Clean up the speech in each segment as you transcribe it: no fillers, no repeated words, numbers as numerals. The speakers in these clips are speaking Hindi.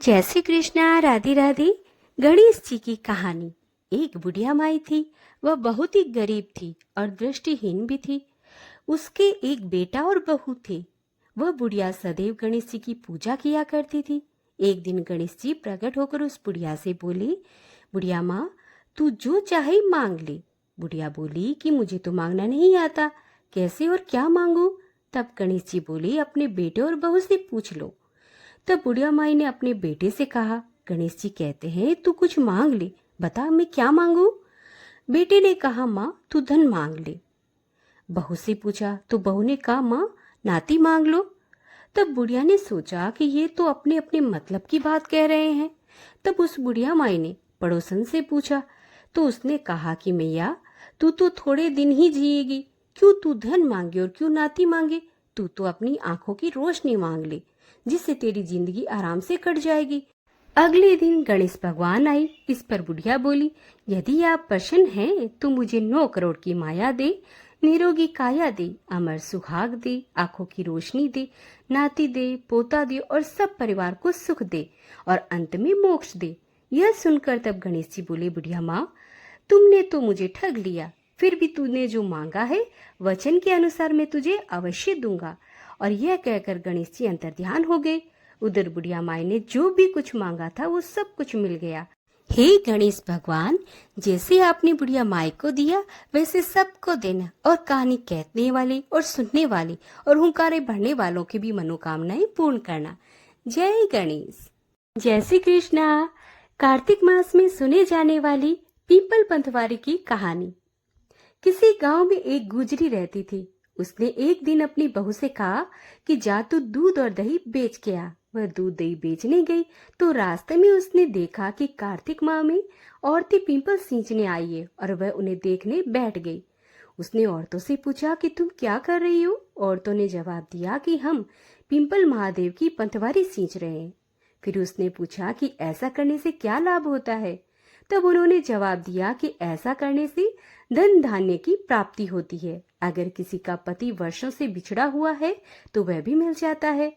जय श्री कृष्णा। राधे राधे। गणेश जी की कहानी। एक बुढ़िया माई थी। वह बहुत ही गरीब थी और दृष्टिहीन भी थी। उसके एक बेटा और बहू थे। वह बुढ़िया सदैव गणेश जी की पूजा किया करती थी। एक दिन गणेश जी प्रकट होकर उस बुढ़िया से बोले, बुढ़िया माँ, तू जो चाहे मांग ले। बुढ़िया बोली कि मुझे तो मांगना नहीं आता, कैसे और क्या मांगू। तब गणेश जी बोले, अपने बेटे और बहू से पूछ लो। तब बुढ़िया माई ने अपने बेटे से कहा, गणेश जी कहते हैं तू कुछ मांग ले, बता मैं क्या मांगू। बेटे ने कहा, माँ तू धन मांग ले। बहू से पूछा तो बहू ने कहा, माँ नाती मांग लो। तब बुढ़िया ने सोचा कि ये तो अपने अपने मतलब की बात कह रहे हैं। तब उस बुढ़िया माई ने पड़ोसन से पूछा तो उसने कहा कि मैया, तू तो थोड़े दिन ही जिएगी, क्यों तू धन मांगे और क्यों नाती मांगे। तू तो अपनी आंखों की रोशनी मांग ले, जिससे तेरी जिंदगी आराम से कट जाएगी। अगले दिन गणेश भगवान आई। इस पर बुढ़िया बोली, यदि आप प्रसन्न हैं तो मुझे 9 करोड़ की माया दे, निरोगी काया दे, अमर सुहाग दे, आंखों की रोशनी दे, नाती दे, पोता दे और सब परिवार को सुख दे और अंत में मोक्ष दे। यह सुनकर तब गणेश जी बोले, बुढ़िया माँ, तुमने तो मुझे ठग लिया। फिर भी तूने जो मांगा है वचन के अनुसार मैं तुझे अवश्य दूंगा। और यह कहकर गणेश जी अंतर्ध्यान हो गए। उधर बुढ़िया माई ने जो भी कुछ मांगा था वो सब कुछ मिल गया। हे गणेश भगवान, जैसे आपने बुढ़िया माई को दिया वैसे सबको देना, और कहानी कहने वाले और सुनने वाले और हुंकारे भरने वालों की भी मनोकामनाएं पूर्ण करना। जय गणेश। जय श्री कृष्णा। कार्तिक मास में सुने जाने वाली पीपल पंथवारी की कहानी। किसी गांव में एक गुजरी रहती थी। उसने एक दिन अपनी बहू से कहा कि जा तू दूध और दही बेच के आ। वह दूध दही बेचने गई तो रास्ते में उसने देखा कि कार्तिक माह में औरतें पीपल सींचने आई है और वह उन्हें देखने बैठ गई। उसने औरतों से पूछा कि तुम क्या कर रही हो। औरतों ने जवाब दिया कि हम पिंपल महादेव की पंतवारी सींच रहे हैं। फिर उसने पूछा कि ऐसा करने से क्या लाभ होता है। तब उन्होंने जवाब दिया कि ऐसा करने से धन धान्य की प्राप्ति होती है। अगर किसी का पति वर्षों से बिछड़ा हुआ है तो वह भी मिल जाता है।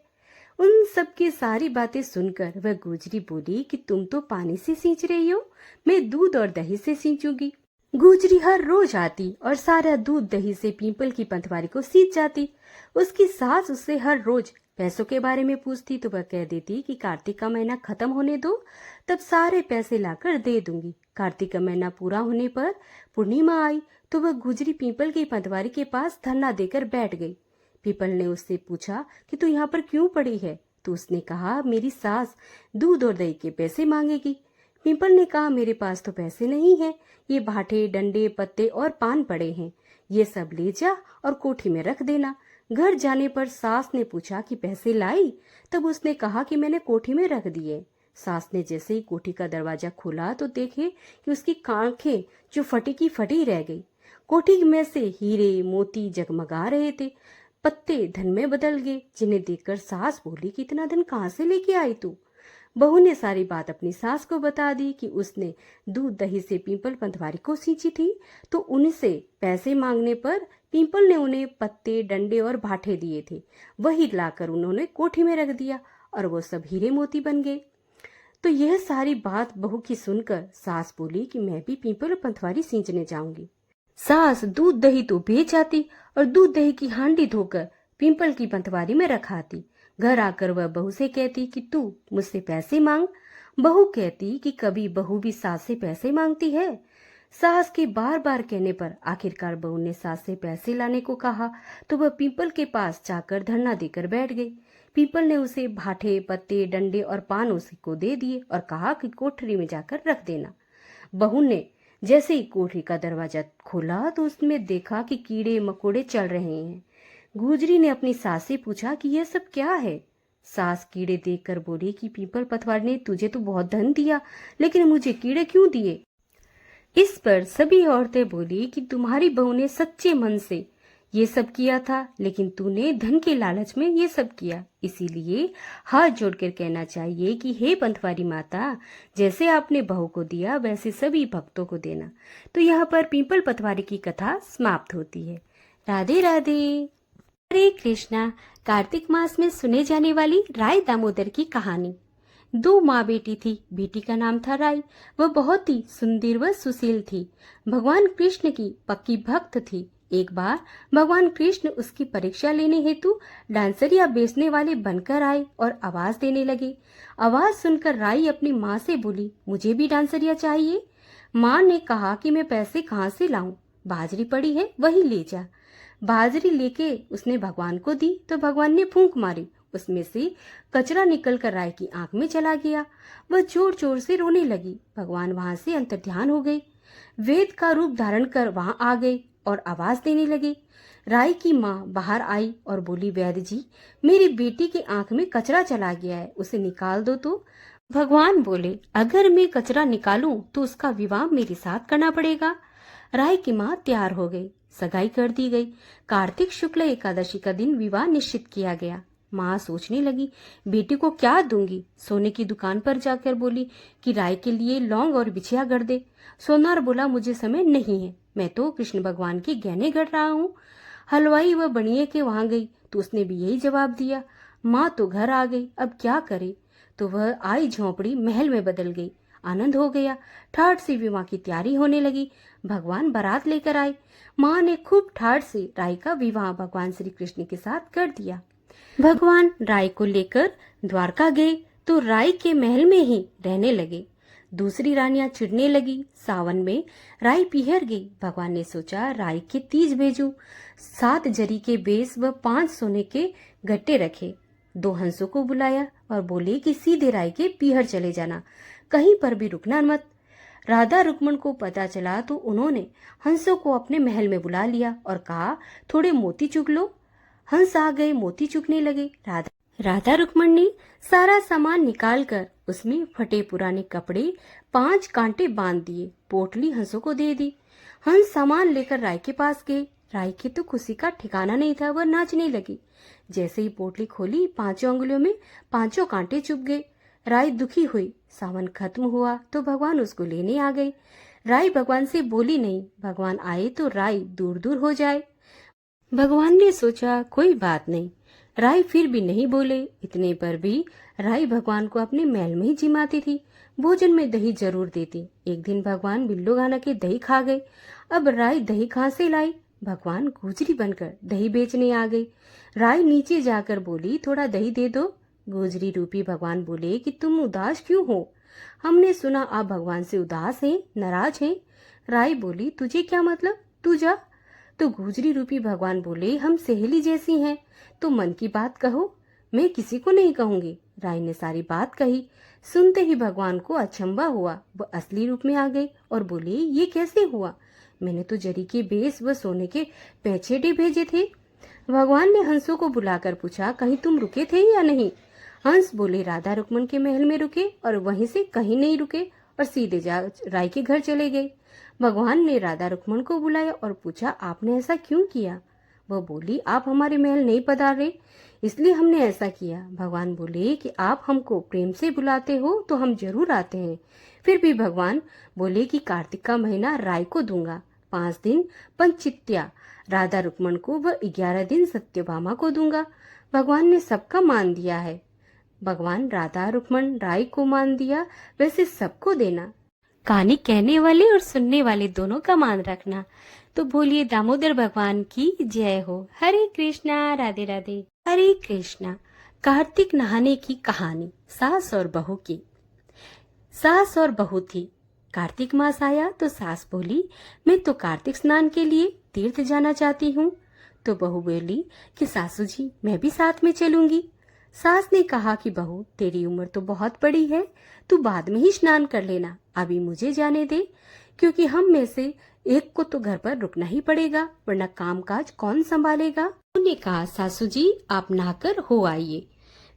उन सब की सारी बातें सुनकर वह गुजरी बोली कि तुम तो पानी से सींच रही हो, मैं दूध और दही से सींचूंगी। गुजरी हर रोज आती और सारा दूध दही से पीपल की पंथवारी को सींच जाती। उसकी सास उससे हर रोज पैसों के बारे में पूछती तो वह कह देती कि कार्तिक का महीना खत्म होने दो, तब सारे पैसे लाकर दे दूंगी। कार्तिक का महीना पूरा होने पर पूर्णिमा आई तो वह गुजरी पीपल की पंथवारी के पास धरना देकर बैठ गई। पीपल ने उससे पूछा कि तू यहाँ पर क्यों पड़ी है। तो उसने कहा, मेरी सास दूध और दही के पैसे मांगेगी। पीपल ने कहा, मेरे पास तो पैसे नहीं है, ये भाटे डंडे पत्ते और पान पड़े हैं, ये सब ले जा और कोठी में रख देना। घर जाने पर सास ने पूछा कि पैसे लाई। तब उसने कहा कि मैंने कोठी में रख दिए। सास ने जैसे ही कोठी का दरवाजा खोला तो देखे कि उसकी आंखें जो फटी की फटी रह गई। कोठी में से हीरे मोती जगमगा रहे थे। पत्ते धन में बदल गए, जिन्हें देखकर सास बोली कि इतना धन कहाँ से लेके आई तू। बहू ने सारी बात अपनी सास को बता दी कि उसने दूध दही से पीपल पंथवारी को सींची थी, तो उनसे पैसे मांगने पर पीपल ने उन्हें पत्ते डंडे और भाठे दिए थे। वही लाकर उन्होंने कोठी में रख दिया और वो सब हीरे मोती बन गए। तो यह सारी बात बहू की सुनकर सास बोली कि मैं भी पीपल पंथवारी सींचने जाऊंगी। सास दूध दही तो बेच आती और दूध दही की हांडी धोकर पीपल की पंथवारी में रखाती। घर आकर वह बहू से कहती कि तू मुझसे पैसे मांग। बहू कहती कि कभी बहू भी सास से पैसे मांगती है। सास के बार बार कहने पर आखिरकार बहू ने सास से पैसे लाने को कहा तो वह पीपल के पास जाकर धरना देकर बैठ गई। पीपल ने उसे भाठे पत्ते डंडे और पान उसी को दे दिए और कहा कि कोठरी में जाकर रख देना। बहू ने जैसे ही कोठरी का दरवाजा खोला तो उसमें देखा कि कीड़े मकोड़े चल रहे हैं। गुजरी ने अपनी सास से पूछा कि यह सब क्या है। सास कीड़े देखकर बोली कि पीपल पतवार ने तुझे तो बहुत धन दिया, लेकिन मुझे कीड़े क्यों दिए। इस पर सभी औरतें बोली कि तुम्हारी बहू ने सच्चे मन से ये सब किया था, लेकिन तूने धन के लालच में ये सब किया। इसीलिए हाथ जोड़कर कहना चाहिए कि हे पंथवारी माता, जैसे आपने बहू को दिया वैसे सभी भक्तों को देना। तो यहाँ पर पीपल पतवारी की कथा समाप्त होती है। राधे राधे। हरे कृष्णा। कार्तिक मास में सुने जाने वाली राय दामोदर की कहानी। दो माँ बेटी थी। बेटी का नाम था राई। वह बहुत ही सुंदर व सुशील थी। भगवान कृष्ण की पक्की भक्त थी। एक बार भगवान कृष्ण उसकी परीक्षा लेने हेतु डांसरिया बेचने वाले बनकर आए और आवाज देने लगे। आवाज सुनकर राई अपनी माँ से बोली, मुझे भी डांसरिया चाहिए। माँ ने कहा कि मैं पैसे कहाँ से लाऊं? बाजरी पड़ी है, वही ले जा। बाजरी लेके उसने भगवान को दी तो भगवान ने फूंक मारी। उसमें से कचरा निकलकर राय की आंख में चला गया। वह जोर जोर से रोने लगी। भगवान वहां से अंतर्ध्यान हो गए, वेद का रूप धारण कर वहां आ गए और आवाज देने लगे। राय की माँ बाहर आई और बोली, वैद्य जी, मेरी बेटी की आंख में कचरा चला गया है, उसे निकाल दो। तो भगवान बोले, अगर मैं कचरा निकालूं तो उसका विवाह मेरे साथ करना पड़ेगा। राय की माँ तैयार हो गई, सगाई कर दी गई। कार्तिक शुक्ल एकादशी का दिन विवाह निश्चित किया गया। माँ सोचने लगी, बेटी को क्या दूंगी। सोने की दुकान पर जाकर बोली कि राय के लिए लौंग और बिछिया गढ़ दे। सोनार बोला, मुझे समय नहीं है, मैं तो कृष्ण भगवान के गहने गढ़ रहा हूँ। हलवाई व बनिए के वहां गई तो उसने भी यही जवाब दिया। माँ तो घर आ गई, अब क्या करे। तो वह आई झोंपड़ी महल में बदल गई। आनंद हो गया। ठाठ से विवाह की तैयारी होने लगी। भगवान बारात लेकर आए। माँ ने खूब ठाठ से राय का विवाह भगवान श्री कृष्ण के साथ कर दिया। भगवान राय को लेकर द्वारका गए तो राय के महल में ही रहने लगे। दूसरी रानियां चिढ़ने लगी। सावन में राय पिहर गई। भगवान ने सोचा, राय के तीज भेजूं। 7 जरी के बेस व 5 सोने के गट्टे रखे। 2 हंसों को बुलाया और बोले कि सीधे राय के पीहर चले जाना, कहीं पर भी रुकना मत। राधा रुक्मण को पता चला तो उन्होंने हंसों को अपने महल में बुला लिया और कहा, थोड़े मोती चुग लो। हंस आ गए, मोती चुगने लगे। राधा रुक्मण ने सारा सामान निकालकर उसमें फटे पुराने कपड़े 5 कांटे बांध दिए। पोटली हंसों को दे दी। हंस सामान लेकर राय के पास गए। राय की तो खुशी का ठिकाना नहीं था, वह नाचने लगी। जैसे ही पोटली खोली, 5 अंगुलियों में 5 कांटे चुभ गए। राय दुखी हुई। सावन खत्म हुआ तो भगवान उसको लेने आ गए। राय भगवान से बोली नहीं, भगवान आए तो राय दूर दूर हो जाए। भगवान ने सोचा, कोई बात नहीं। राय फिर भी नहीं बोले। इतने पर भी राय भगवान को अपने महल में ही जिमाती थी। भोजन में दही जरूर देती। एक दिन भगवान बिल्लो गाना के दही खा गए। अब राय दही कहाँ से लाई? भगवान गुजरी बनकर दही बेचने आ गई। राय नीचे जाकर बोली, थोड़ा दही दे दो। गुजरी रूपी भगवान बोले कि तुम उदास क्यों हो? हमने सुना आप भगवान से उदास हैं, नाराज हैं। राय बोली, तुझे क्या मतलब, तू जा। तो गुजरी रूपी भगवान बोले, हम सहेली जैसी हैं, तो मन की बात कहो। मैं किसी को नहीं कहूंगी। राय ने सारी बात कही। सुनते ही भगवान को अचंभा हुआ। वो असली रूप में आ गए और बोले, ये कैसे हुआ? मैंने तो जरी के बेस व सोने के पैछेटे भेजे थे। भगवान ने हंसों को बुलाकर पूछा, कहीं तुम रुके थे या नहीं? हंस बोले, राधा रुक्मण के महल में रुके और वहीं से कहीं नहीं रुके और सीधे जा राय के घर चले गए। भगवान ने राधा रुक्मण को बुलाया और पूछा, आपने ऐसा क्यों किया? वह बोली, आप हमारे महल नहीं पधारे, इसलिए हमने ऐसा किया। भगवान बोले कि आप हमको प्रेम से बुलाते हो तो हम जरूर आते हैं। फिर भी भगवान बोले कि कार्तिक का महीना राय को दूंगा, 5 दिन पंचित्या राधा रुक्मण को व 11 दिन सत्यभामा को दूंगा। भगवान ने सबका मान दिया है। भगवान राधा रुक्मण राय को मान दिया, वैसे सबको देना। कहानी कहने वाले और सुनने वाले दोनों का मान रखना। तो बोलिए दामोदर भगवान की जय हो। हरे कृष्णा, राधे राधे। हरे कृष्णा। कार्तिक नहाने की कहानी। सास और बहू की। सास और बहू थी। कार्तिक मास आया तो सास बोली, मैं तो कार्तिक स्नान के लिए तीर्थ जाना चाहती हूँ। तो बहू बोली कि सासू जी, मैं भी साथ में चलूंगी। सास ने कहा कि बहू, तेरी उम्र तो बहुत बड़ी है, तू बाद में ही स्नान कर लेना, अभी मुझे जाने दे, क्योंकि हम में से एक को तो घर पर रुकना ही पड़ेगा, वरना कामकाज कौन संभालेगा। उन्होंने कहा, सासू जी आप नहाकर हो आइए।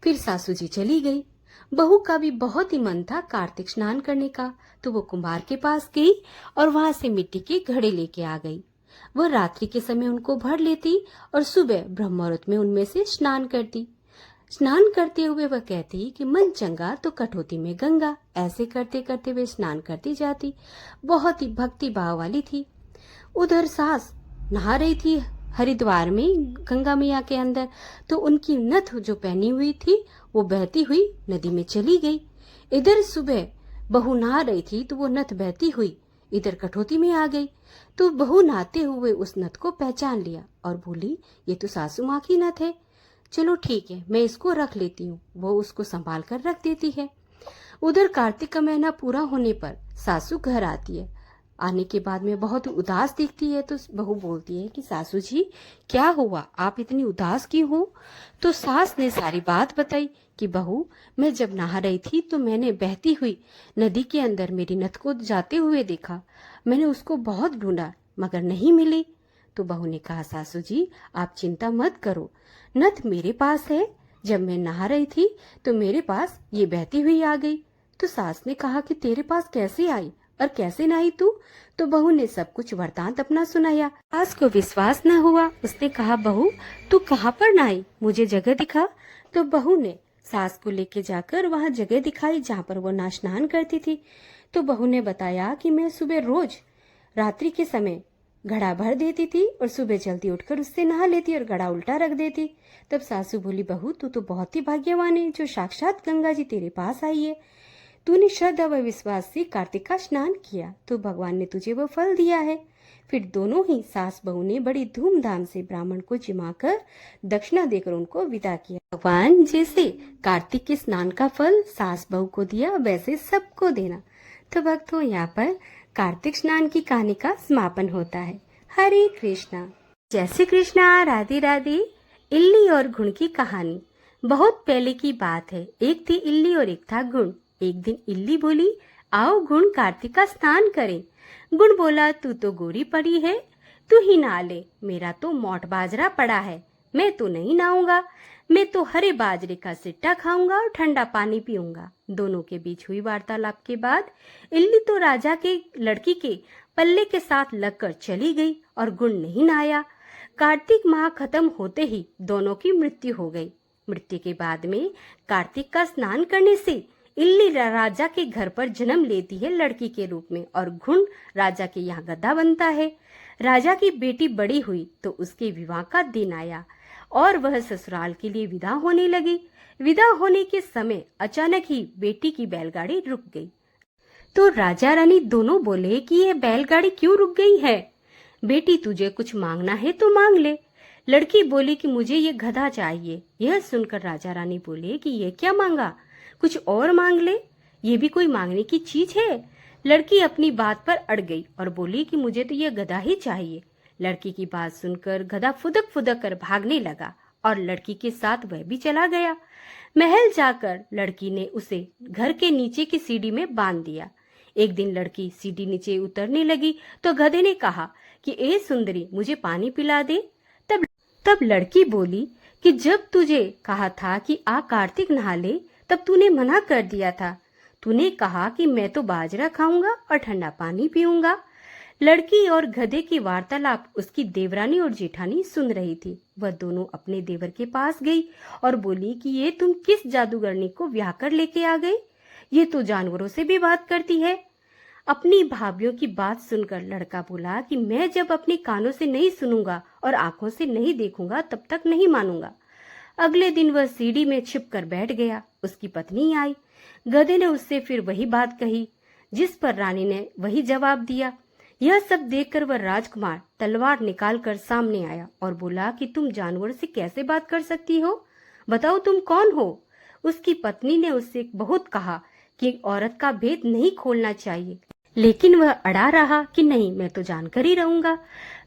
फिर सासू जी चली गई। बहू का भी बहुत ही मन था कार्तिक स्नान करने का, तो वो कुम्हार के पास गई और वहां से मिट्टी के घड़े लेके आ गई। वह रात्रि के समय उनको भर लेती और सुबह ब्रह्म मुहूर्त में उनमें से स्नान करती। स्नान करते हुए वह कहती कि मन चंगा तो कटौती में गंगा। ऐसे करते करते वे स्नान करती जाती। बहुत ही भक्ति भाव वाली थी। उधर सास नहा रही थी हरिद्वार में गंगा मैया के अंदर, तो उनकी नथ जो पहनी हुई थी वो बहती हुई नदी में चली गई। इधर सुबह बहू नहा रही थी तो वो नथ बहती हुई इधर कठौती में आ गई। तो बहू नहाते हुए उस नथ को पहचान लिया और बोली, ये तो सासू माँ की नथ है। चलो ठीक है, मैं इसको रख लेती हूँ। वो उसको संभाल कर रख देती है। उधर कार्तिक का महीना पूरा होने पर सासू घर आती है। आने के बाद में बहुत उदास दिखती है। तो बहू बोलती है कि सासू जी, क्या हुआ, आप इतनी उदास क्यों हो? तो सास ने सारी बात बताई कि बहू, मैं जब नहा रही थी तो मैंने बहती हुई नदी के अंदर मेरी नथ को जाते हुए देखा। मैंने उसको बहुत ढूंढा मगर नहीं मिली। तो बहू ने कहा, सासू जी आप चिंता मत करो, नथ मेरे पास है। जब मैं नहा रही थी तो मेरे पास ये बहती हुई आ गई। तो सास ने कहा कि तेरे पास कैसे आई और कैसे नहाई तू? तो बहू ने सब कुछ वृतांत अपना सुनाया। सास को विश्वास न हुआ। उसने कहा, बहू तू कहाँ पर नहाई, मुझे जगह दिखा। तो बहू ने सास को लेके जाकर वहां जगह दिखाई जहाँ पर वो स्नान करती थी। तो बहू ने बताया कि मैं सुबह रोज रात्रि के समय घड़ा भर देती थी और सुबह जल्दी उठकर उससे नहा लेती और घड़ा उल्टा रख देती। तब सासू बोली, बहू तू तो बहुत ही भाग्यवान है जो साक्षात गंगा जी तेरे पास आई है। तूने श्रद्धा व विश्वास से कार्तिक का स्नान किया तो भगवान ने तुझे वो फल दिया है। फिर दोनों ही सास बहू ने बड़ी धूमधाम से ब्राह्मण को जिमाकर दक्षिणा देकर उनको विदा किया। भगवान जैसे कार्तिक के स्नान का फल सास बहू को दिया वैसे सबको देना। तो भक्तों, यहाँ पर कार्तिक स्नान की कहानी का समापन होता है। हरे कृष्णा। जय श्री कृष्णा। राधे राधे। इल्ली और गुण की कहानी। बहुत पहले की बात है। एक थी इल्ली और एक था गुण। एक दिन इल्ली बोली, आओ गुण कार्तिक का स्नान करें। गुण बोला, तू तो गोरी पड़ी है, तू ही नहा ले, मेरा तो मोट बाजरा पड़ा है, मैं तो नहीं नहाऊंगा। मैं तो हरे बाजरे का सिट्टा खाऊंगा और ठंडा पानी पीऊंगा। दोनों के बीच हुई वार्तालाप के बाद इल्ली तो राजा के लड़की के पल्ले के साथ लगकर चली गई और गुण नहीं नहाया। कार्तिक माह खत्म होते ही दोनों की मृत्यु हो गई। मृत्यु के बाद में कार्तिक का स्नान करने से इल्ली राजा के घर पर जन्म लेती है लड़की के रूप में और गुण राजा के यहाँ गधा बनता है। राजा की बेटी बड़ी हुई तो उसके विवाह का दिन आया और वह ससुराल के लिए विदा होने लगी। विदा होने के समय अचानक ही बेटी की बैलगाड़ी रुक गई। तो राजा रानी दोनों बोले कि यह बैलगाड़ी क्यों रुक गई है? बेटी तुझे कुछ मांगना है तो मांग ले। लड़की बोली कि मुझे ये गधा चाहिए। यह सुनकर राजा रानी बोले कि ये क्या मांगा, कुछ और मांग ले, ये भी कोई मांगने की चीज है? लड़की अपनी बात पर अड़ गई और बोली कि मुझे तो ये गधा ही चाहिए। लड़की की बात सुनकर गधा फुदक फुदक कर भागने लगा और लड़की के साथ वह भी चला गया। महल जाकर लड़की ने उसे घर के नीचे की सीढ़ी में बांध दिया। एक दिन लड़की सीढ़ी नीचे उतरने लगी तो गधे ने कहा कि ए सुंदरी, मुझे पानी पिला दे। तब लड़की बोली कि जब तुझे कहा था कि आ कार्तिक नहा ले तब तूने मना कर दिया था। तूने कहा कि मैं तो बाजरा खाऊंगा और ठंडा पानी पीऊंगा। लड़की और गधे की वार्तालाप उसकी देवरानी और जेठानी सुन रही थी। वह दोनों अपने देवर के पास गई और बोली कि ये तुम किस जादूगरनी को ब्याह कर लेके आ गए? ये तो जानवरों से भी बात करती है। अपनी भाभीियों की बात सुनकर लड़का बोला कि मैं जब अपने कानों से नहीं सुनूंगा और आंखों से नहीं देखूंगा तब तक नहीं मानूंगा। अगले दिन वह सीढ़ी में छिप कर बैठ गया। उसकी पत्नी आई। गधे ने उससे फिर वही बात कही जिस पर रानी ने वही जवाब दिया। यह सब देखकर वह राजकुमार तलवार निकालकर सामने आया और बोला कि तुम जानवर से कैसे बात कर सकती हो? बताओ तुम कौन हो? उसकी पत्नी ने उससे बहुत कहा कि औरत का भेद नहीं खोलना चाहिए, लेकिन वह अड़ा रहा कि नहीं, मैं तो जानकर ही रहूंगा।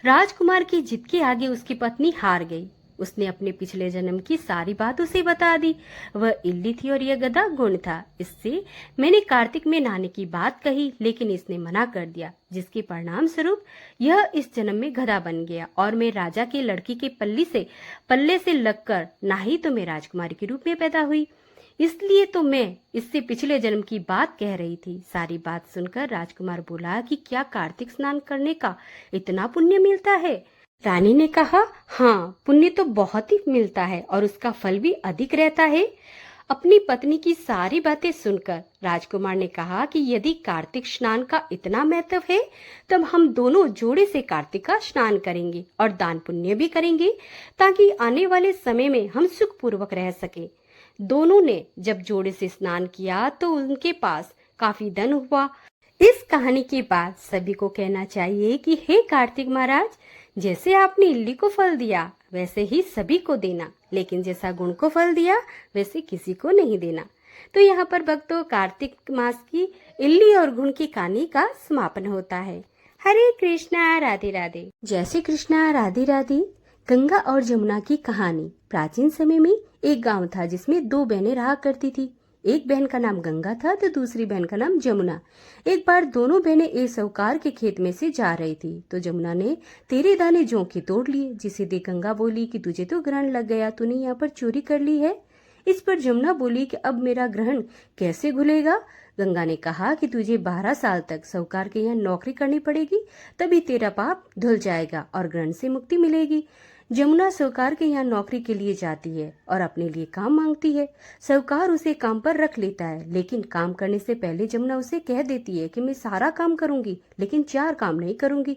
राजकुमार की जिद के आगे उसकी पत्नी हार गई। उसने अपने पिछले जन्म की सारी बात उसे बता दी। वह इल्ली थी और यह गधा गुण था। इससे मैंने कार्तिक में नहाने की बात कही लेकिन इसने मना कर दिया, जिसके परिणाम स्वरूप यह इस जन्म में गधा बन गया और मैं राजा के लड़की के पल्ले से लगकर नहाई तो मैं राजकुमारी के रूप में पैदा हुई। इसलिए तो मैं इससे पिछले जन्म की बात कह रही थी। सारी बात सुनकर राजकुमार बोला कि क्या कार्तिक स्नान करने का इतना पुण्य मिलता है? रानी ने कहा, हाँ, पुण्य तो बहुत ही मिलता है और उसका फल भी अधिक रहता है। अपनी पत्नी की सारी बातें सुनकर राजकुमार ने कहा कि यदि कार्तिक स्नान का इतना महत्व है तब हम दोनों जोड़े से कार्तिक का स्नान करेंगे और दान पुण्य भी करेंगे ताकि आने वाले समय में हम सुख पूर्वक रह सके। दोनों ने जब जोड़े से स्नान किया तो उनके पास काफी धन हुआ। इस कहानी के बाद सभी को कहना चाहिए कि हे कार्तिक महाराज, जैसे आपने इल्ली को फल दिया वैसे ही सभी को देना, लेकिन जैसा गुण को फल दिया वैसे किसी को नहीं देना। तो यहाँ पर भक्तों कार्तिक मास की इल्ली और गुण की कहानी का समापन होता है। हरे कृष्णा, राधे राधे। जय श्री कृष्णा, राधे राधे। गंगा और जमुना की कहानी। प्राचीन समय में एक गांव था जिसमें दो बहनें रहा करती थी। एक बहन का नाम गंगा था तो दूसरी बहन का नाम जमुना। एक बार दोनों बहनें एक साहूकार के खेत में से जा रही थी तो जमुना ने तेरे दाने जौ के तोड़ लिए, जिसे देख गंगा बोली कि तुझे तो ग्रहण लग गया, तूने यहाँ पर चोरी कर ली है। इस पर जमुना बोली कि अब मेरा ग्रहण कैसे खुलेगा। गंगा ने कहा कि तुझे 12 साल तक साहूकार के यहाँ नौकरी करनी पड़ेगी, तभी तेरा पाप धुल जाएगा और ग्रहण से मुक्ति मिलेगी। जमुना साहूकार के यहाँ नौकरी के लिए जाती है और अपने लिए काम मांगती है। साहूकार उसे काम पर रख लेता है, लेकिन काम करने से पहले जमुना उसे कह देती है कि मैं सारा काम करूंगी लेकिन 4 काम नहीं करूंगी।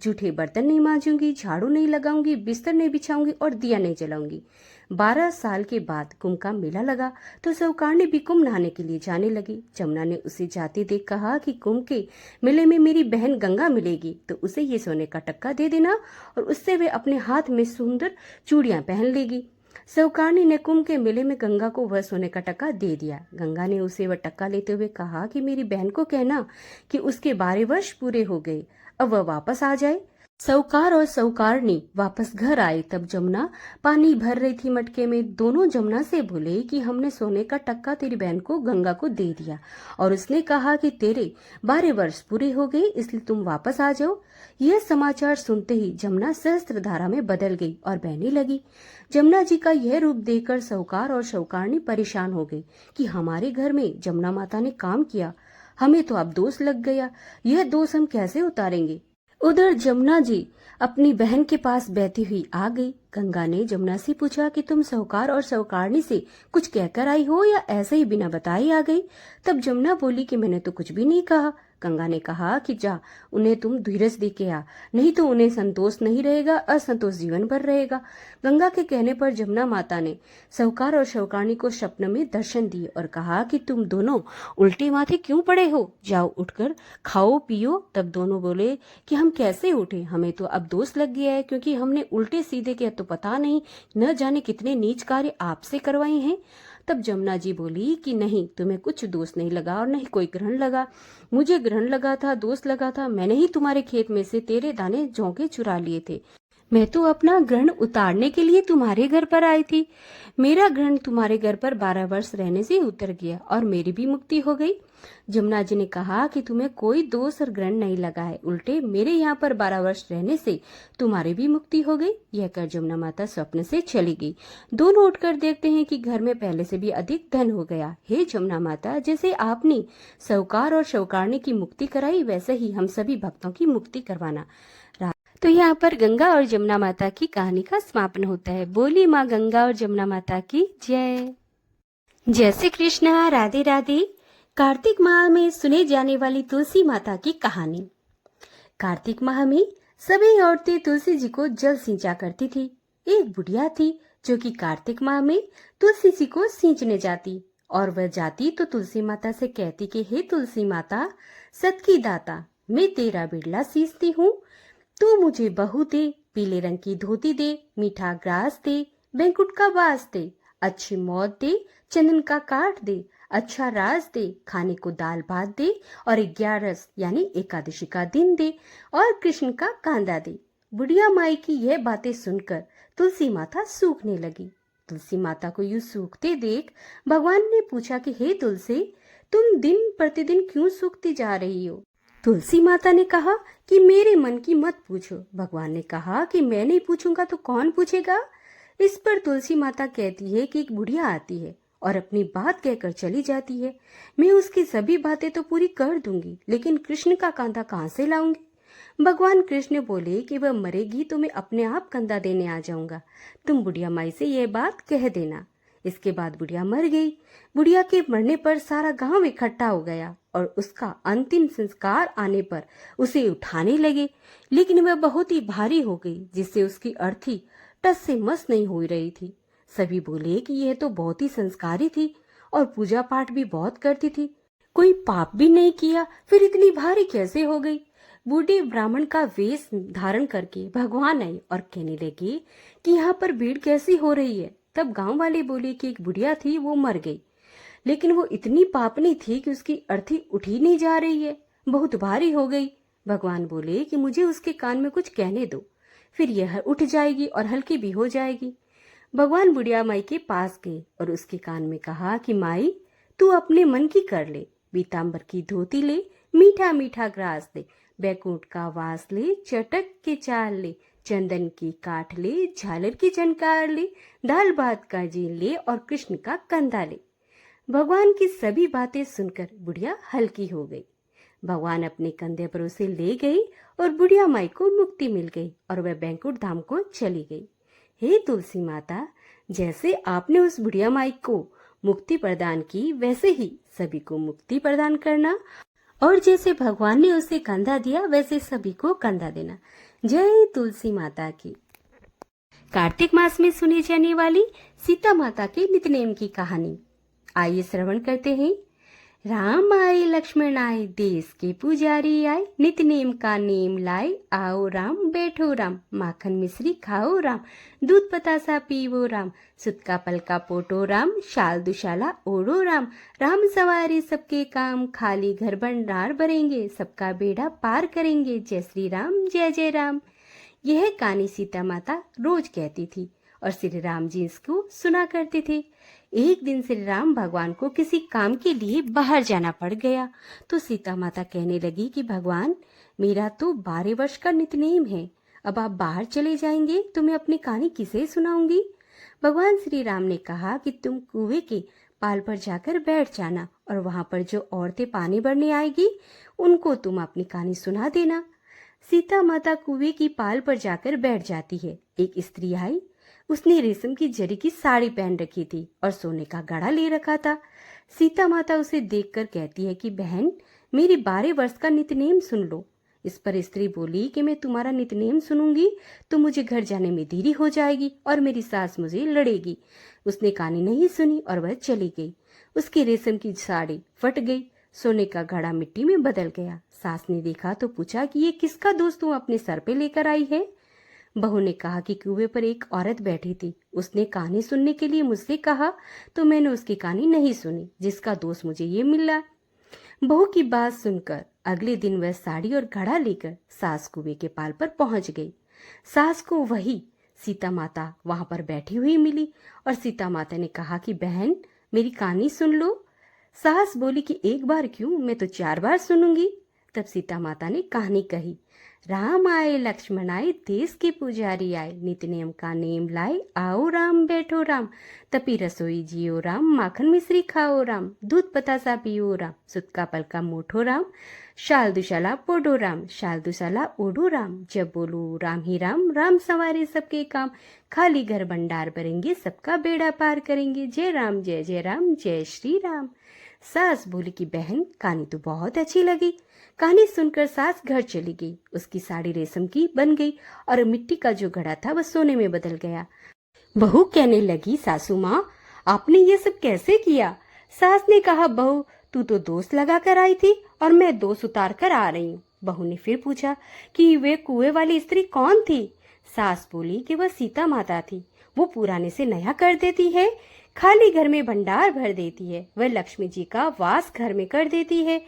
जूठे बर्तन नहीं मांजूंगी, झाड़ू नहीं लगाऊंगी, बिस्तर नहीं बिछाऊंगी और दिया नहीं जलाऊंगी। 12 साल के बाद कुंभ का मेला लगा तो साहूकार ने भी कुंभ नहाने के लिए जाने लगी। जमुना ने उसे जाते देख कहा कि कुंभ के मेले में मेरी बहन गंगा मिलेगी तो उसे ये सोने का टक्का दे देना और उससे वे अपने हाथ में सुंदर चूड़ियां पहन लेगी। साहूकार ने कुंभ के मेले में गंगा को वह सोने का टक्का दे दिया। गंगा ने उसे वह टक्का लेते हुए कहा कि मेरी बहन को कहना कि उसके 12 वर्ष पूरे हो गए, अब वह वापस आ जाए। साहूकार और साहूकारनी वापस घर आए तब जमुना पानी भर रही थी मटके में। दोनों जमुना से बोले कि हमने सोने का टक्का तेरी बहन को गंगा को दे दिया और उसने कहा कि तेरे 12 वर्ष पूरे हो गए इसलिए तुम वापस आ जाओ। यह समाचार सुनते ही जमुना सहस्त्रधारा में बदल गई और बहने लगी। जमुना जी का यह रूप देखकर साहूकार और साहूकारनी परेशान हो गए कि हमारे घर में जमुना माता ने काम किया, हमें तो अब दोष लग गया, यह दोष हम कैसे उतारेंगे। उधर जमुना जी अपनी बहन के पास बहती हुई आ गई। गंगा ने जमुना से पूछा कि तुम साहूकार और साहूकारनी से कुछ कहकर आई हो या ऐसे ही बिना बताए आ गई। तब जमुना बोली कि मैंने तो कुछ भी नहीं कहा। गंगा ने कहा कि जा उन्हें तुम धीरज दे के आ, नहीं तो उन्हें संतोष नहीं रहेगा, असंतोष जीवन भर रहेगा। गंगा के कहने पर जमुना माता ने साहूकार और साहूकारनी को स्वप्न में दर्शन दिए और कहा कि तुम दोनों उल्टे माथे क्यों पड़े हो, जाओ उठकर खाओ पियो। तब दोनों बोले कि हम कैसे उठे, हमें तो अब दोष लग गया है क्योंकि हमने उल्टे सीधे के तो पता नहीं न जाने कितने नीच कार्य आपसे करवाए हैं। तब जमुना जी बोली कि नहीं, तुम्हें कुछ दोष नहीं लगा और नहीं कोई ग्रहण लगा, मुझे ग्रहण लगा था, दोष लगा था। मैंने ही तुम्हारे खेत में से तेरे दाने जौ के चुरा लिए थे। मैं तो अपना ग्रहण उतारने के लिए तुम्हारे घर पर आई थी। मेरा ग्रहण तुम्हारे घर पर 12 वर्ष रहने से उतर गया और मेरी भी मुक्ति हो गई। जमुना जी ने कहा कि तुम्हें कोई दोष और ग्रहण नहीं लगा है, उल्टे मेरे यहाँ पर 12 वर्ष रहने से तुम्हारी भी मुक्ति हो गई। यह कर जमुना माता स्वप्न से चली गई। दोनों उठकर देखते हैं कि घर में पहले से भी अधिक धन हो गया। हे जमुना माता, जैसे आपने साहूकार और साहूकारनी की मुक्ति कराई वैसे ही हम सभी भक्तों की मुक्ति करवाना। तो यहाँ पर गंगा और जमुना माता की कहानी का समापन होता है। बोली माँ गंगा और जमुना माता की जय। जय श्री कृष्णा, राधे राधे। कार्तिक माह में सुने जाने वाली तुलसी माता की कहानी। कार्तिक माह में सभी औरतें तुलसी जी को जल सिंचा करती थी। एक बुढ़िया थी जो कि कार्तिक माह में तुलसी जी को सींचने जाती और वह जाती तो तुलसी माता से कहती कि हे तुलसी माता, सत की दाता, मैं तेरा बिरला सींचती हूँ, तू मुझे बहू दे, पीले रंग की धोती दे, मीठा ग्रास दे, बैंकुट का बास दे, अच्छी मौत दे, चंदन का काठ दे, अच्छा राज दे, खाने को दाल भात दे और 11 यानी एकादशी का दिन दे और कृष्ण का कांदा दे। बुढ़िया माई की यह बातें सुनकर तुलसी माता सूखने लगी। तुलसी माता को यूं सूखते देख भगवान ने पूछा कि हे तुलसी, तुम दिन प्रतिदिन क्यों सूखती जा रही हो। तुलसी माता ने कहा कि मेरे मन की मत पूछो। भगवान ने कहा कि मैं नहीं पूछूंगा तो कौन पूछेगा। इस पर तुलसी माता कहती है कि एक बुढ़िया आती है और अपनी बात कहकर चली जाती है। मैं उसकी सभी बातें तो पूरी कर दूंगी, लेकिन कृष्ण का कंधा कहाँ से लाऊंगी। भगवान कृष्ण बोले कि वह मरेगी तो मैं अपने आप कंधा देने आ जाऊंगा, तुम बुढ़िया माई से यह बात कह देना। इसके बाद बुढ़िया मर गई। बुढ़िया के मरने पर सारा गांव इकट्ठा हो गया और उसका अंतिम संस्कार आने पर उसे उठाने लगे, लेकिन वह बहुत ही भारी हो गई जिससे उसकी अर्थी टस से मस नहीं हो रही थी। सभी बोले कि यह तो बहुत ही संस्कारी थी और पूजा पाठ भी बहुत करती थी, कोई पाप भी नहीं किया, फिर इतनी भारी कैसे हो गई। बूढ़े ब्राह्मण का वेश धारण करके भगवान आए और कहने लगे कि यहाँ पर भीड़ कैसी हो रही है। तब गांव वाले बोले कि एक बुढ़िया थी, वो मर गई, लेकिन वो इतनी पापनी थी कि उसकी अर्थी उठी नहीं जा रही है, बहुत भारी हो गई। भगवान बोले कि मुझे उसके कान में कुछ कहने दो, फिर यह उठ जाएगी और हल्की भी हो जाएगी। भगवान बुढ़िया माई के पास गए और उसके कान में कहा कि माई, तू अपने मन की कर ले, पीताम्बर की धोती ले, मीठा मीठा ग्रास ले, बैकुंठ का वास ले, चटक के चाल ले, चंदन की काठ ले, झालर की झनकार ले, दाल भात का जीन ले और कृष्ण का कंधा ले। भगवान की सभी बातें सुनकर बुढ़िया हल्की हो गई। भगवान अपने कंधे पर उसे ले गई और बुढ़िया माई को मुक्ति मिल गई और वह बैकुंठ धाम को चली गई। हे तुलसी माता, जैसे आपने उस बुढ़िया माई को मुक्ति प्रदान की, वैसे ही सभी को मुक्ति प्रदान करना, और जैसे भगवान ने उसे कंधा दिया वैसे सभी को कंधा देना। जय तुलसी माता की। कार्तिक मास में सुनी जाने वाली सीता माता के नितनेम की कहानी, आइए श्रवण करते हैं। राम आए लक्ष्मण आए, देश के पुजारी आए, नितनेम का नेम लाए, आओ राम बैठो राम, माखन मिश्री खाओ राम, दूध बतासा पीवो राम, सुत का पल का पोटो राम, शाल दुशाला ओढ़ो राम, राम सवारी सबके काम, खाली घर भंडार भरेंगे, सबका बेड़ा पार करेंगे, जय श्री राम जय जय राम। यह कहानी सीता माता रोज कहती थी और श्री राम जी इसको सुना करते थे। एक दिन श्री राम भगवान को किसी काम के लिए बाहर जाना पड़ गया, तो सीता माता कहने लगी कि भगवान, मेरा तो 12 वर्ष का नितनेम है, अब आप बाहर चले जाएंगे तो मैं अपनी कहानी किसे सुनाऊंगी। भगवान श्री राम ने कहा कि तुम कुएं के पाल पर जाकर बैठ जाना और वहां पर जो औरतें पानी भरने आएगी उनको तुम अपनी कहानी सुना देना। सीता माता कुएं की पाल पर जाकर बैठ जाती है। एक स्त्री आई, उसने रेशम की जरी की साड़ी पहन रखी थी और सोने का घड़ा ले रखा था। सीता माता उसे देखकर कहती है कि बहन, मेरी 12 वर्ष का नितनेम सुन लो। इस पर स्त्री बोली कि मैं तुम्हारा नितनेम सुनूंगी तो मुझे घर जाने में देरी हो जाएगी और मेरी सास मुझे लड़ेगी। उसने कहानी नहीं सुनी और वह चली गई। उसकी रेशम की साड़ी फट गई, सोने का घड़ा मिट्टी में बदल गया। सास ने देखा तो पूछा कि ये किसका दोस्त तुम अपने सर पे लेकर आई है। बहू ने कहा कि कुएं पर एक औरत बैठी थी, उसने कहानी सुनने के लिए मुझसे कहा तो मैंने उसकी कहानी नहीं सुनी, जिसका दोस्त मुझे ये मिला। बहू की बात सुनकर अगले दिन वह साड़ी और घड़ा लेकर सास कुएं के पाल पर पहुंच गई। सास को वही सीता माता वहां पर बैठी हुई मिली और सीता माता ने कहा कि बहन, मेरी कहानी सुन लो। सास बोली कि एक बार क्यों, मैं तो 4 बार सुनूंगी। तब सीता माता ने कहानी कही। राम आए लक्ष्मण आए, देश के पुजारी आए, नितनेम का नेम लाए, आओ राम बैठो राम, तपी रसोई जियो राम, माखन मिश्री खाओ राम, दूध बतासा पियो राम, सुत का पल का मोठो राम, शाल दुशाला पोडो राम, शाल दुशाला ओढ़ो राम, जब बोलो राम ही राम, राम सवारे सबके काम, खाली घर भंडार भरेंगे, सबका बेड़ा पार करेंगे, जय राम जय राम जय श्री राम। सास बोली कि बहन, कहानी तो बहुत अच्छी लगी। कहानी सुनकर सास घर चली गई। उसकी साड़ी रेशम की बन गई और मिट्टी का जो घड़ा था वह सोने में बदल गया। बहू कहने लगी, सासू माँ, आपने ये सब कैसे किया। सास ने कहा, बहू, तू तो दोष लगा कर आई थी और मैं दोष उतार कर आ रही हूँ। बहू ने फिर पूछा कि वे कुएं वाली स्त्री कौन थी। सास बोली कि वह सीता माता थी, वो पुराने से नया कर देती है, खाली घर में भंडार भर देती है, वह लक्ष्मी जी का वास घर में कर देती है,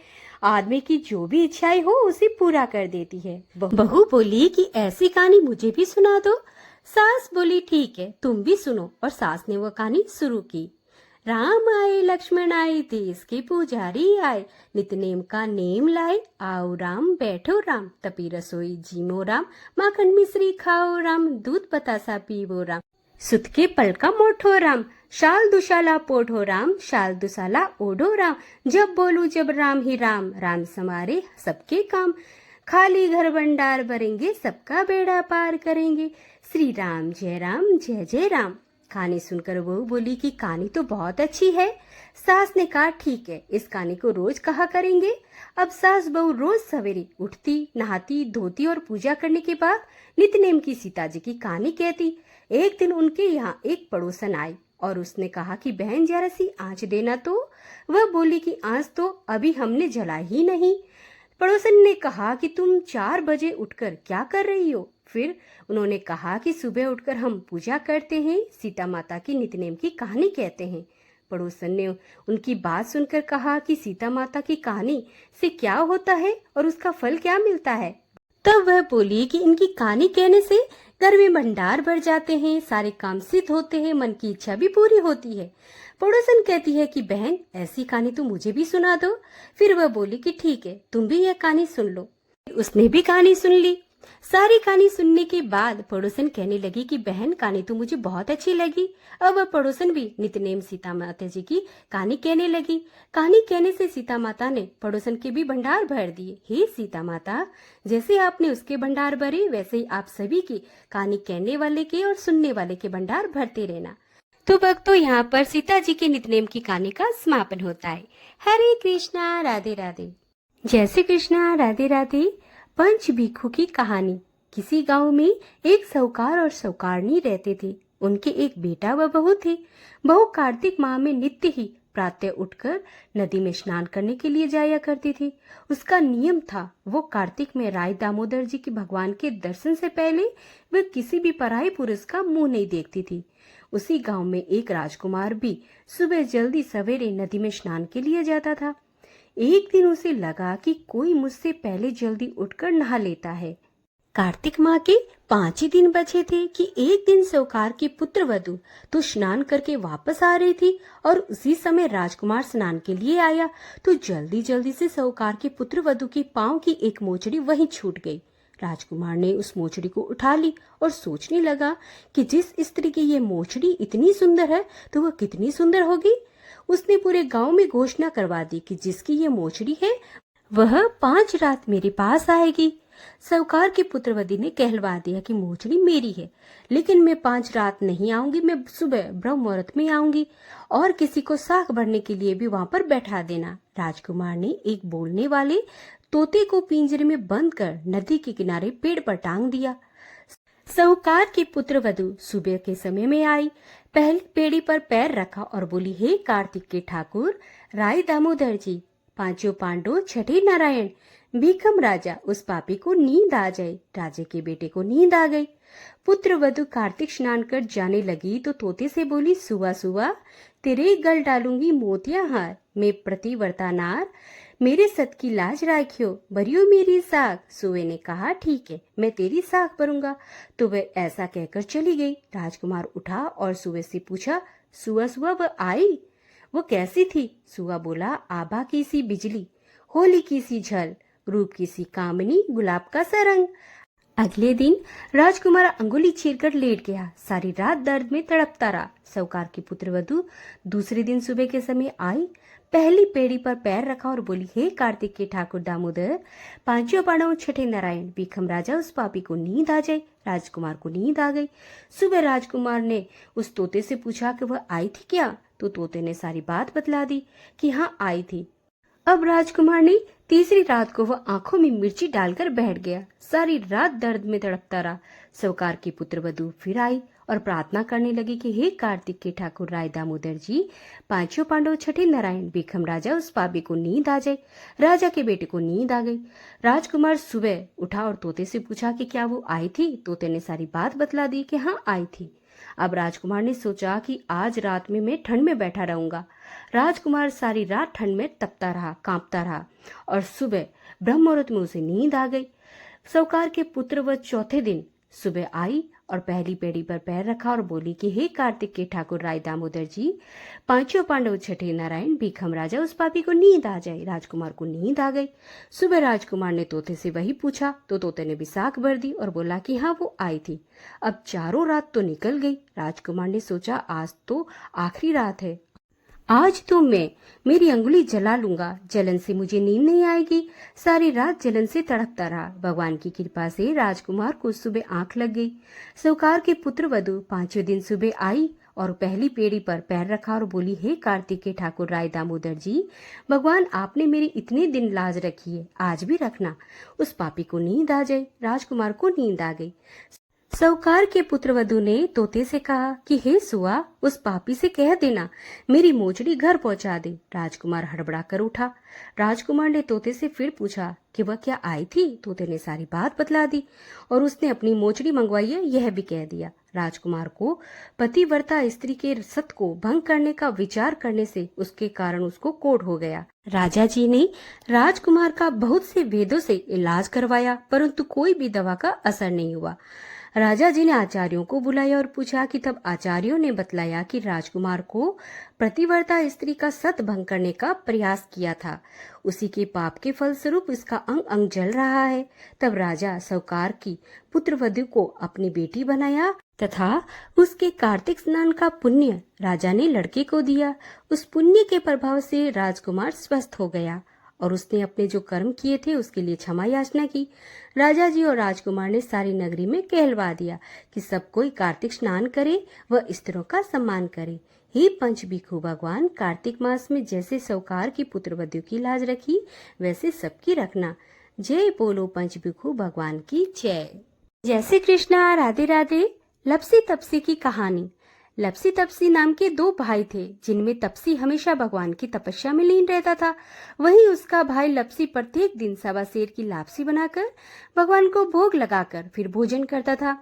आदमी की जो भी इच्छाएं हो उसे पूरा कर देती है। बहू बोली कि ऐसी कहानी मुझे भी सुना दो। सास बोली ठीक है, तुम भी सुनो, और सास ने वो कहानी शुरू की। राम आए लक्ष्मण आए, देश के पुजारी आए, नितनेम का नेम लाए, आओ राम बैठो राम, तपी रसोई जीमो राम, माखन मिश्री खाओ राम, दूध बतासा पीवो राम, सुत के पल का मोठो राम, शाल दुशाला पोढ़ो राम, शाल दुशाला ओढ़ो राम, जब बोलू जब राम ही राम, राम समारे सबके काम, खाली घर भंडार भरेंगे, सबका बेड़ा पार करेंगे, श्री राम जय जय राम। कहानी सुनकर बहू बोली कि कहानी तो बहुत अच्छी है। सास ने कहा ठीक है, इस कहानी को रोज कहा करेंगे। अब सास बहू रोज सवेरे उठती, नहाती, धोती और पूजा करने के बाद नितनेम की सीता जी की कहानी कहती। एक दिन उनके यहाँ एक पड़ोसन आई और उसने कहा कि बहन जरा सी आँच देना तो। वह बोली कि आँच तो अभी हमने जलाई ही नहीं। पड़ोसन ने कहा कि तुम 4 बजे उठकर क्या कर रही हो? फिर उन्होंने कहा कि सुबह उठकर हम पूजा करते हैं, सीता माता की नित्यनेम की कहानी कहते हैं। पड़ोसन ने उनकी बात सुनकर कहा कि सीता माता की कहानी से क्या होता है और उसका फल क्या मिलता है? तब वह बोली कि इनकी कहानी कहने से घर में भंडार भर जाते हैं, सारे काम सिद्ध होते हैं, मन की इच्छा भी पूरी होती है। पड़ोसन कहती है कि बहन ऐसी कहानी तो मुझे भी सुना दो। फिर वह बोली कि ठीक है, तुम भी यह कहानी सुन लो। उसने भी कहानी सुन ली। सारी कहानी सुनने के बाद पड़ोसन कहने लगी कि बहन कहानी तो मुझे बहुत अच्छी लगी। अब वह पड़ोसन भी नित्यनेम सीता माता जी की कहानी कहने लगी। कहानी कहने से सीता माता ने पड़ोसन के भी भंडार भर दिए। हे सीता माता, जैसे आपने उसके भंडार भरे वैसे ही आप सभी की कहानी कहने वाले के और सुनने वाले के भंडार भरते रहना। तो भक्तों, यहाँ पर सीता जी के नित्यनेम की कहानी का समापन होता है। हरे कृष्णा, राधे राधे। जय श्री कृष्णा, राधे राधे। पंच भिक्षु की कहानी। किसी गांव में एक साहूकार और साहूकारनी रहते थे। उनके एक बेटा व बहू थे। बहू कार्तिक माह में नित्य ही प्रातः उठकर नदी में स्नान करने के लिए जाया करती थी। उसका नियम था, वो कार्तिक में राय दामोदर जी के भगवान के दर्शन से पहले वह किसी भी पराई पुरुष का मुंह नहीं देखती थी। उसी गांव में एक राजकुमार भी सुबह जल्दी सवेरे नदी में स्नान के लिए जाता था। एक दिन उसे लगा कि कोई मुझसे पहले जल्दी उठकर नहा लेता है। कार्तिक माह के 5 ही दिन बचे थे कि एक दिन साहूकार की पुत्र वधू तो स्नान करके वापस आ रही थी और उसी समय राजकुमार स्नान के लिए आया तो जल्दी जल्दी से साहूकार के पुत्र वधू के पांव की एक मोचड़ी वहीं छूट गई। राजकुमार ने उस मोचड़ी को उठा ली और सोचने लगा कि जिस स्त्री की ये मोचड़ी इतनी सुंदर है तो वह कितनी सुंदर होगी। उसने पूरे गांव में घोषणा करवा दी कि जिसकी ये मोचड़ी है वह 5 रात मेरे पास आएगी। साहूकार की पुत्रवधू ने कहलवा दिया कि मोचड़ी मेरी है, लेकिन मैं 5 रात नहीं आऊंगी, मैं सुबह ब्रह्म मुहूर्त में आऊंगी और किसी को साख भरने के लिए भी वहां पर बैठा देना। राजकुमार ने एक बोलने वाले तोते को पिंजरे में बंद कर नदी के किनारे पेड़ पर टांग दिया। साहूकार की पुत्रवधू सुबह के समय में आई, पहली पेड़ी पर पैर रखा और बोली, हे कार्तिक के ठाकुर, राय दामोदर जी, 5 पांडव, छठे नारायण, भीखम राजा, उस पापी को नींद आ जाए। राजे के बेटे को नींद आ गई। पुत्रवधू कार्तिक स्नान कर जाने लगी तो तोते से बोली, सुआ सुआ, तेरे गल डालूंगी मोतिया हार, मैं प्रतिव्रता नार, मेरे सत की लाज राखियो, भरियो मेरी साख। सुए ने कहा, ठीक है, मैं तेरी साख भरूंगा। तो वह ऐसा कहकर चली गई। राजकुमार उठा और सुए से पूछा, सुआ सुआ वह आई, वो कैसी थी? सुआ बोला, आभा की सी बिजली, होली की सी झल, रूप की सी कामनी, गुलाब का सा रंग। अगले दिन राजकुमार अंगुली चीरकर लेट गया, सारी रात दर्द में तड़पता रहा। साहूकार की पुत्रवधू दूसरे दिन सुबह के समय आई, पहली पेड़ी पर पैर रखा और बोली, हे कार्तिक के ठाकुर दामोदर, 5 पांडव, छठे नारायण, भीखम राजा, उस पापी को नींद आ जाए। राजकुमार को नींद आ गई। सुबह राजकुमार ने उस तोते से पूछा कि वह आई थी क्या? तो तोते ने सारी बात बतला दी कि हाँ आई थी। अब राजकुमार ने तीसरी रात को वह आंखों में मिर्ची डालकर बैठ गया, सारी रात दर्द में तड़पता रहा। साहूकार की पुत्रवधू फिर आई और प्रार्थना करने लगी कि हे कार्तिक के ठाकुर राय दामोदर जी, 5 पांडव, छठे नारायण, भीखम राजा, उस पापी को नींद आ जाए। राजा के बेटे को नींद आ गई। राजकुमार सुबह उठा और तोते से पूछा कि क्या वो आई थी? तोते ने सारी बात बतला दी कि हाँ आई थी। अब राजकुमार ने सोचा कि आज रात में मैं ठंड में बैठा रहूंगा। राजकुमार सारी रात ठंड में तपता रहा, कांपता रहा और सुबह ब्रह्म मुहूर्त में उसे नींद आ गई। साहूकार के पुत्र वह चौथे दिन सुबह आई और पहली पेड़ी पर पैर रखा और बोली कि हे कार्तिक के ठाकुर राय दामोदर जी, 5 पांडव, छठे नारायण, भीखम राजा, उस पापी को नींद आ जाए। राजकुमार को नींद आ गई। सुबह राजकुमार ने तोते से वही पूछा तो तोते ने भी साख भर दी और बोला कि हाँ वो आई थी। अब चारों रात तो निकल गई। राजकुमार ने सोचा आज तो आखिरी रात है, आज तो मैं मेरी अंगुली जला लूंगा, जलन से मुझे नींद नहीं आएगी। सारी रात जलन से तड़पता रहा। भगवान की कृपा से राजकुमार को सुबह आंख लग गई। साहूकार के पुत्र वधू 5वें दिन सुबह आई और पहली पेड़ी पर पैर रखा और बोली, हे कार्तिक के ठाकुर राय दामोदर जी, भगवान आपने मेरी इतने दिन लाज रखी है, आज भी रखना, उस पापी को नींद आ जाए। राजकुमार को नींद आ गई। साहूकार के पुत्रवधु ने तोते से कहा कि हे सुआ, उस पापी से कह देना मेरी मोचड़ी घर पहुंचा दे। राजकुमार हड़बड़ा कर उठा। राजकुमार ने तोते से फिर पूछा कि वह क्या आई थी। तोते ने सारी बात बतला दी और उसने अपनी मोचड़ी मंगवाई है यह भी कह दिया। राजकुमार को पतिव्रता स्त्री के सत को भंग करने का विचार करने से उसके कारण उसको कोढ़ हो गया। राजा जी ने राजकुमार का बहुत से वेदों से इलाज करवाया, परंतु कोई भी दवा का असर नहीं हुआ। राजा जी ने आचार्यों को बुलाया और पूछा कि तब आचार्यों ने बतलाया कि राजकुमार को प्रतिवर्ता स्त्री का सत भंग करने का प्रयास किया था। उसी के पाप के फलस्वरूप इसका अंग अंग जल रहा है। तब राजा साहूकार की पुत्रवधु को अपनी बेटी बनाया तथा उसके कार्तिक स्नान का पुण्य राजा ने लड़के को दिया। उस पुण्य के प्रभाव से राजकुमार स्वस्थ हो गया और उसने अपने जो कर्म किए थे उसके लिए क्षमा याचना की। राजा जी और राजकुमार ने सारी नगरी में कहलवा दिया कि सब कोई कार्तिक स्नान करे व स्त्रियों का सम्मान करे। हे पंच भिक्षु भगवान, कार्तिक मास में जैसे साहूकार की पुत्रवधु की लाज रखी वैसे सबकी रखना। जय बोलो पंच भिक्षु भगवान की जय। जय श्री कृष्णा। राधे राधे। लपसी तपसी की कहानी। लपसी तपसी नाम के दो भाई थे, जिनमें तपसी हमेशा भगवान की तपस्या में लीन रहता था। वहीं उसका भाई लपसी प्रत्येक दिन सवा सेर की लापसी बनाकर भगवान को भोग लगाकर फिर भोजन करता था।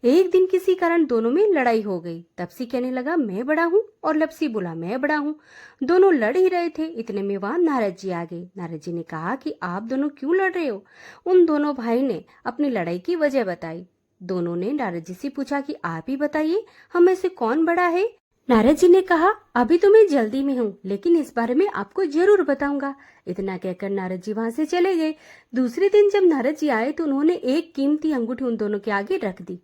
एक दिन किसी कारण दोनों में लड़ाई हो गई। तपसी कहने लगा मैं बड़ा हूँ और लपसी बोला मैं बड़ा हूँ। दोनों लड़ ही रहे थे, इतने में वहां नारद जी आ गए। नारद जी ने कहा कि आप दोनों क्यों लड़ रहे हो। उन दोनों भाई ने अपनी लड़ाई की वजह बताई। दोनों ने नारद जी से पूछा कि आप ही बताइए, हम में से कौन बड़ा है। नारद जी ने कहा अभी तो मैं जल्दी में हूँ, लेकिन इस बारे में आपको जरूर बताऊंगा। इतना कहकर नारद जी वहां से चले गए। दूसरे दिन जब नारद जी आए तो उन्होंने एक कीमती अंगूठी उन दोनों के आगे रख दी।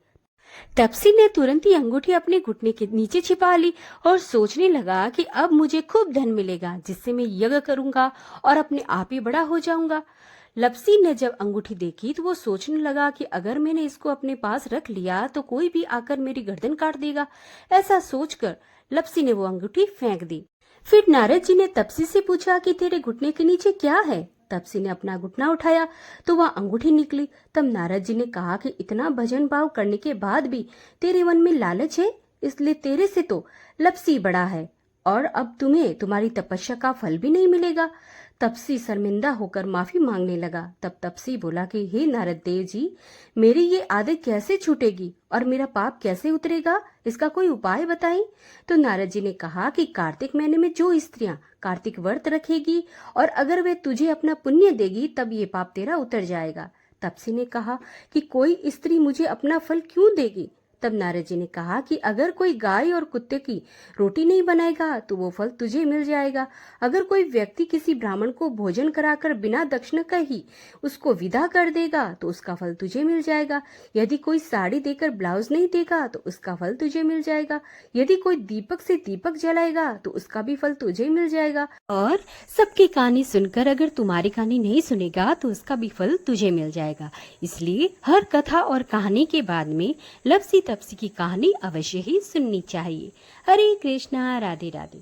तपसी ने तुरंत ही अंगूठी अपने घुटने के नीचे छिपा ली और सोचने लगा कि अब मुझे खूब धन मिलेगा, जिससे मैं यज्ञ करूंगा और अपने आप ही बड़ा हो जाऊंगा। लपसी ने जब अंगूठी देखी तो वो सोचने लगा कि अगर मैंने इसको अपने पास रख लिया तो कोई भी आकर मेरी गर्दन काट देगा। ऐसा सोचकर लपसी ने वो अंगूठी फेंक दी। फिर नारद जी ने तपसी से पूछा कि तेरे घुटने के नीचे क्या है। तपसी ने अपना घुटना उठाया तो वह अंगूठी निकली। तब नारद जी ने कहा कि इतना भजन भाव करने के बाद भी तेरे मन में लालच है, इसलिए तेरे से तो लपसी बड़ा है और अब तुम्हें तुम्हारी तपस्या का फल भी नहीं मिलेगा। तपसी शर्मिंदा होकर माफी मांगने लगा। तब तपसी बोला कि हे नारद देव जी, मेरी ये आदत कैसे छूटेगी और मेरा पाप कैसे उतरेगा, इसका कोई उपाय बताएं। तो नारद जी ने कहा कि कार्तिक महीने में जो स्त्रियां कार्तिक व्रत रखेगी और अगर वे तुझे अपना पुण्य देगी तब ये पाप तेरा उतर जाएगा। तपसी ने कहा कि कोई स्त्री मुझे अपना फल क्यों देगी। तब नारद जी ने कहा कि अगर कोई गाय और कुत्ते की रोटी नहीं बनाएगा तो वो फल तुझे मिल जाएगा। अगर कोई व्यक्ति किसी ब्राह्मण को भोजन कराकर बिना दक्षिणा का ही उसको विदा कर देगा तो उसका फल तुझे मिल जाएगा। यदि कोई साड़ी देकर ब्लाउज नहीं देगा तो उसका फल तुझे मिल जाएगा। यदि कोई दीपक से दीपक जलाएगा तो उसका भी फल तुझे मिल जाएगा। और सबकी कहानी सुनकर अगर तुम्हारी कहानी नहीं सुनेगा तो उसका भी फल तुझे मिल जाएगा। इसलिए हर कथा और कहानी के बाद में लपसी तपसी की कहानी अवश्य ही सुननी चाहिए। हरे कृष्णा। राधे राधे।